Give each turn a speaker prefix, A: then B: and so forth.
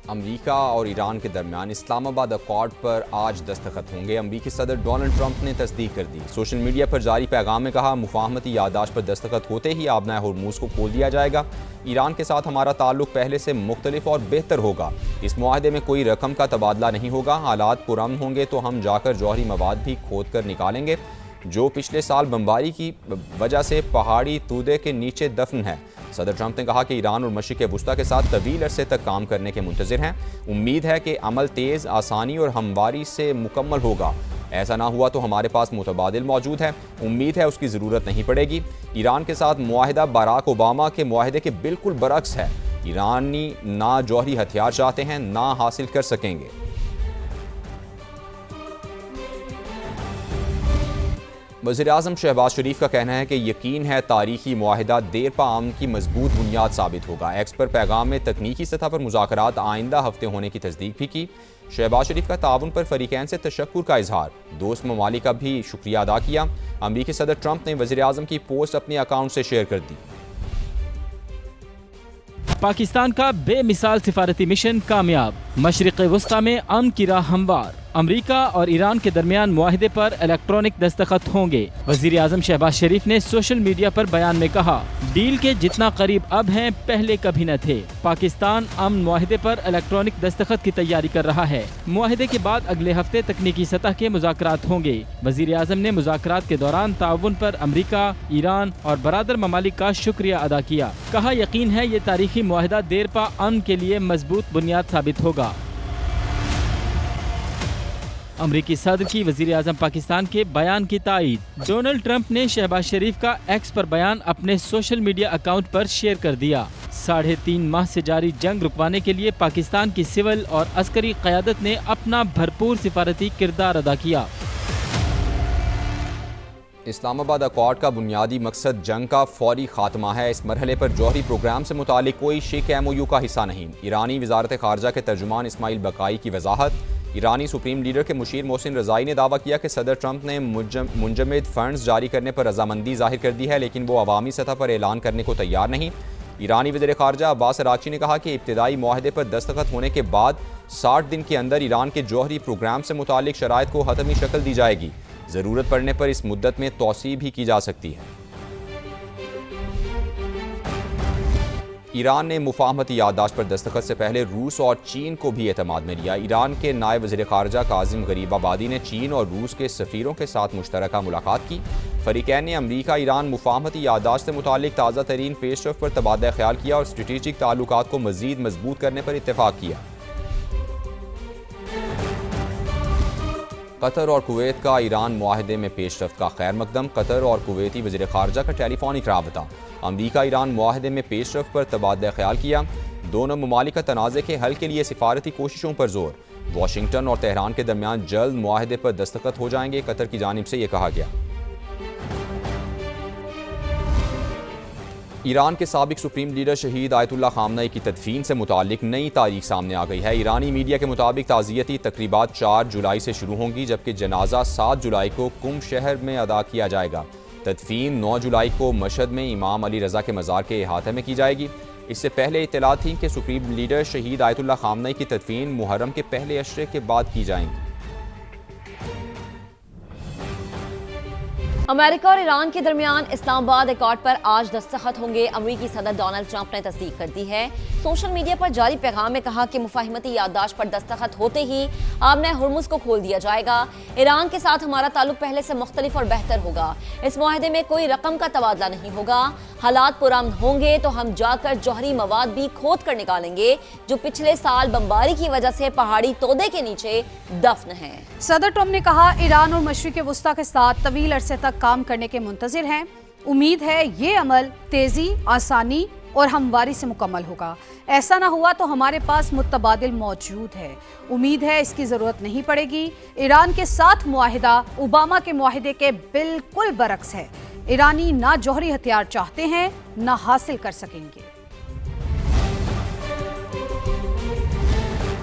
A: امریکہ اور ایران کے درمیان اسلام آباد اکارڈ پر آج دستخط ہوں گے۔ امریکی صدر ڈونلڈ ٹرمپ نے تصدیق کر دی۔ سوشل میڈیا پر جاری پیغام میں کہا، مفاہمتی یادداشت پر دستخط ہوتے ہی آبنائے ہرموز کو کھول دیا جائے گا۔ ایران کے ساتھ ہمارا تعلق پہلے سے مختلف اور بہتر ہوگا۔ اس معاہدے میں کوئی رقم کا تبادلہ نہیں ہوگا۔ حالات پرامن ہوں گے تو ہم جا کر جوہری مواد بھی کھود کر نکالیں گے جو پچھلے سال بمباری کی وجہ سے پہاڑی تودے کے نیچے دفن ہے۔ صدر ٹرمپ نے کہا کہ ایران اور مشرق وسطیٰ کے ساتھ طویل عرصے تک کام کرنے کے منتظر ہیں۔ امید ہے کہ عمل تیز، آسانی اور ہمواری سے مکمل ہوگا۔ ایسا نہ ہوا تو ہمارے پاس متبادل موجود ہے۔ امید ہے اس کی ضرورت نہیں پڑے گی۔ ایران کے ساتھ معاہدہ باراک اوباما کے معاہدے کے بالکل برعکس ہے۔ ایرانی نہ جوہری ہتھیار چاہتے ہیں، نہ حاصل کر سکیں گے۔ وزیراعظم شہباز شریف کا کہنا ہے کہ یقین ہے تاریخی معاہدہ دیر پا امن کی مضبوط بنیاد ثابت ہوگا۔ ایکس پر پیغام میں تکنیکی سطح پر مذاکرات آئندہ ہفتے ہونے کی تصدیق بھی کی۔ شہباز شریف کا تعاون پر فریقین سے تشکر کا اظہار، دوست ممالک کا بھی شکریہ ادا کیا۔ امریکی صدر ٹرمپ نے وزیراعظم کی پوسٹ اپنے اکاؤنٹ سے شیئر کر دی۔
B: پاکستان کا بے مثال سفارتی مشن کامیاب، مشرق وسطیٰ میں امن کی راہ ہموار، امریکہ اور ایران کے درمیان معاہدے پر الیکٹرانک دستخط ہوں گے۔ وزیر اعظم شہباز شریف نے سوشل میڈیا پر بیان میں کہا، ڈیل کے جتنا قریب اب ہیں پہلے کبھی نہ تھے۔ پاکستان امن معاہدے پر الیکٹرانک دستخط کی تیاری کر رہا ہے۔ معاہدے کے بعد اگلے ہفتے تکنیکی سطح کے مذاکرات ہوں گے۔ وزیر اعظم نے مذاکرات کے دوران تعاون پر امریکہ، ایران اور برادر ممالک کا شکریہ ادا کیا۔ کہا، یقین ہے یہ تاریخی معاہدہ دیر پا امن کے لیے مضبوط بنیاد ثابت ہوگا۔ امریکی صدر کی وزیر اعظم پاکستان کے بیان کی تائید۔ ڈونلڈ ٹرمپ نے شہباز شریف کا ایکس پر بیان اپنے سوشل میڈیا اکاؤنٹ پر شیئر کر دیا۔ 3.5 ماہ سے جاری جنگ رکوانے کے لیے پاکستان کی سول اور عسکری قیادت نے اپنا بھرپور سفارتی کردار ادا کیا۔
A: اسلام آباد اکارڈ کا بنیادی مقصد جنگ کا فوری خاتمہ ہے۔ اس مرحلے پر جوہری پروگرام سے متعلق کوئی شک MOU کا حصہ نہیں۔ ایرانی وزارت خارجہ کے ترجمان اسماعیل بقائی کی وضاحت۔ ایرانی سپریم لیڈر کے مشیر محسن رضائی نے دعویٰ کیا کہ صدر ٹرمپ نے منجمد فنڈز جاری کرنے پر رضامندی ظاہر کر دی ہے، لیکن وہ عوامی سطح پر اعلان کرنے کو تیار نہیں۔ ایرانی وزیر خارجہ عباس اراغچی نے کہا کہ ابتدائی معاہدے پر دستخط ہونے کے بعد 60 دن کے اندر ایران کے جوہری پروگرام سے متعلق شرائط کو حتمی شکل دی جائے گی۔ ضرورت پڑنے پر اس مدت میں توسیع بھی کی جا سکتی ہے۔ ایران نے مفاہمتی یادداشت پر دستخط سے پہلے روس اور چین کو بھی اعتماد میں لیا۔ ایران کے نائب وزیر خارجہ کاظم غریب آبادی نے چین اور روس کے سفیروں کے ساتھ مشترکہ ملاقات کی۔ فریقین نے امریکہ ایران مفاہمتی یادداشت سے متعلق تازہ ترین پیش رفت پر تبادلہ خیال کیا اور اسٹریٹجک تعلقات کو مزید مضبوط کرنے پر اتفاق کیا۔ قطر اور کویت کا ایران معاہدے میں پیش رفت کا خیر مقدم۔ قطر اور کویتی وزیر خارجہ کا ٹیلی فونک رابطہ۔ امریکہ ایران معاہدے میں پیش رفت پر تبادلہ خیال کیا۔ دونوں ممالک کا تنازع کے حل کے لیے سفارتی کوششوں پر زور۔ واشنگٹن اور تہران کے درمیان جلد معاہدے پر دستخط ہو جائیں گے، قطر کی جانب سے یہ کہا گیا۔ ایران کے سابق سپریم لیڈر شہید آیت اللہ خامنئی کی تدفین سے متعلق نئی تاریخ سامنے آ گئی ہے۔ ایرانی میڈیا کے مطابق تعزیتی تقریبات 4 جولائی سے شروع ہوں گی، جبکہ جنازہ 7 جولائی کو قم شہر میں ادا کیا جائے گا۔ تدفین 9 جولائی کو مشہد میں امام علی رضا کے مزار کے احاطے میں کی جائے گی۔ اس سے پہلے اطلاعات تھیں کہ سپریم لیڈر شہید آیت اللہ خامنئی کی تدفین محرم کے پہلے عشرے کے بعد کی جائیں گی۔
C: امریکہ اور ایران کے درمیان اسلام آباد اکارڈ پر آج دستخط ہوں گے۔ امریکی صدر ڈونلڈ ٹرمپ نے تصدیق کر دی ہے۔ سوشل میڈیا پر جاری پیغام میں کہا کہ مفاہمتی یادداشت پر دستخط ہوتے ہی آبنائے ہرمز کو کھول دیا جائے گا۔ ایران کے ساتھ ہمارا تعلق پہلے سے مختلف اور بہتر ہوگا۔ اس معاہدے میں کوئی رقم کا تبادلہ نہیں ہوگا۔ حالات پرامن ہوں گے تو ہم جا کر جوہری مواد بھی کھود کر نکالیں گے جو پچھلے سال بمباری کی وجہ سے پہاڑی تودے کے نیچے دفن ہیں۔
D: صدر ٹرمپ نے کہا، ایران اور مشرق وسطیٰ کے ساتھ طویل عرصے تک کام کرنے کے منتظر ہیں۔ امید ہے یہ عمل تیزی، آسانی اور ہمواری سے مکمل ہوگا۔ ایسا نہ ہوا تو ہمارے پاس متبادل موجود ہے۔ امید ہے اس کی ضرورت نہیں پڑے گی۔ ایران کے ساتھ معاہدہ اوباما کے معاہدے کے بالکل برعکس ہے۔ ایرانی نہ جوہری ہتھیار چاہتے ہیں، نہ حاصل کر سکیں گے۔